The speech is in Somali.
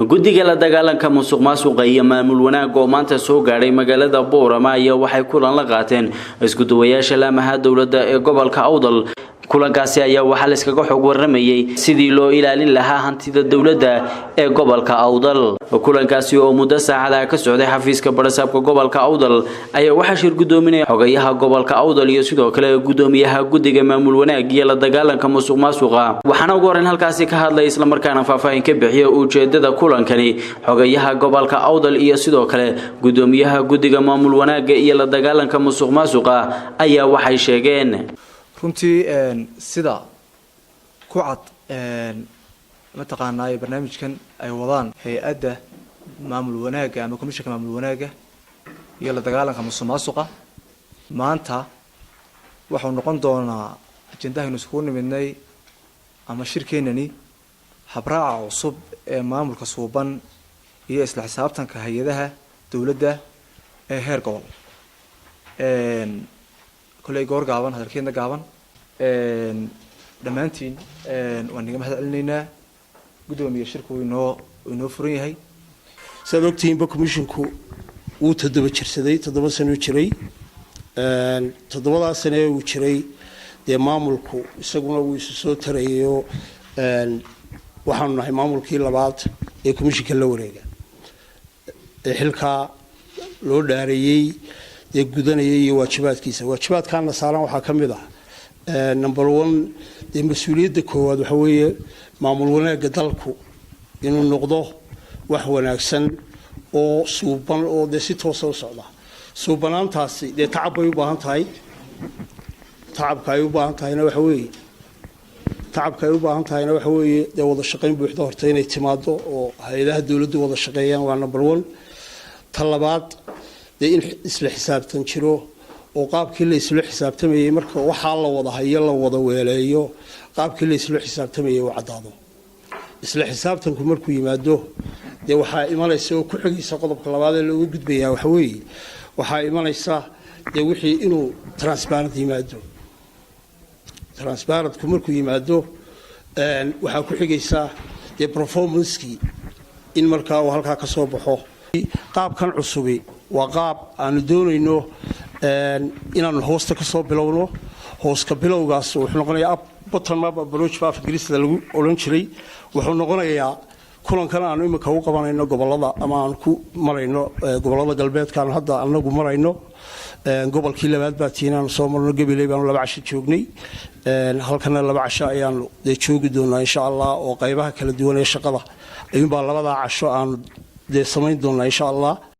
guddiga la dagaalanka musuqmaasuqa iyo maamul wanaag oo maanta soo gaaray magaalada Boorama ayaa waxay kulan la qaateen isku duwayaasha laamaha dawladda ee gobolka Awdal. kulankaasi ayaa waxa la iskaga xog waramayay sidii loo ilaalin lahaa hantida dawladda ee gobolka Awdal. kulankaasi oo muddo saacada ka socday xafiiska barasabka gobolka Awdal ayaa waxa shir gudoominaya xogayaha gobolka Awdal iyo sidoo kale gudoomiyaha guddiga maamul wanaag iyo la dagaalanka musuqmaasuqa. waxaana ugu horeyn halkaasi ka hadlay isla markaana faahfaahin ka bixiyay ujeedada kulankani xogayaha gobolka Awdal iyo sidoo kale gudoomiyaha guddiga maamul wanaag iyo la dagaalanka musuqmaasuqa ayaa waxay sheegeen runtii sida ku cad ma taqaanaay barnaamijkan ay wadaan hay'adda maamul wanaaga ama komishanka maamul wanaaga iyo la dagaalanka musuqmaasuqa maanta waxa noqon doona ajendaha isku nimidnay ama shirkeenani habraaca cusub ee maamulka suuban iyo isla xisaabtanka hay'adaha dawladda ee heer gobol كل جور جابان هذا الكين ده جابان دمانتين وانيجا مثلا علينا قدوم يشاركوا إنه فري هاي سببتين بكمشنكو وتدبر شرسدي تدبر سنة وشري تدبر سنة وشري ده معمولكو يسقون ويسوي تريو وحنا معمول كي لبعض يكمشي كله وريجا حلقة لو داريي يقدرني واجبات كان صارن وحكمده نمبر 1 دي مسؤوليته كواد وحويه maamul wanaag dalku inuu noqdo wax wanaagsan oo suuban oo si toos ah socda suubanaantaasi de tacab ay u baahan tahay tacabka ay u baahan tahayna waxa weeye de wada shaqeyn buuxda horta inay timaado oo hay'adaha dawladdu wada shaqeeyaan waa number 1 talabaad in isla xisaabtan jiro oo qaabkii la isla xisaabtamayay marka waxa la wada hayo la wada weeleeyo qaabkii la isla xisaabtamayay waa cadaado isla xisaabtanku markuu yimaado de waxa imanaysa oo ku xigaysa qodobka labaad ee loo gudbayaa waxa weeye waxa imanaysa de wixii inuu transparent ku markuu yimaado waxa ku xigaysa de performance-kii in markaa uu halka ka soo baxo qaabkan cusubi وقاب أن دونينو إن الهوست كسب بلونه هوست كبلو جاس وإحنا قلنا بطل ما بروش في جلسة الأولنشري وإحنا قلنا يا كلن كان أنا مكهو قبنا إنه قبل الله أما أنكو مرينو قبل الله قلبيت كان هذا أنا جو مرينو قبل كل بعد باتينا نصومنا قبل لي بنو لبعش تشوجني هل كان لبعش يعني ده تشوجدونا إن شاء الله وقيبها كل دون الشقة يوم بالله بعد عشرة عن ده سمين دونا إن شاء الله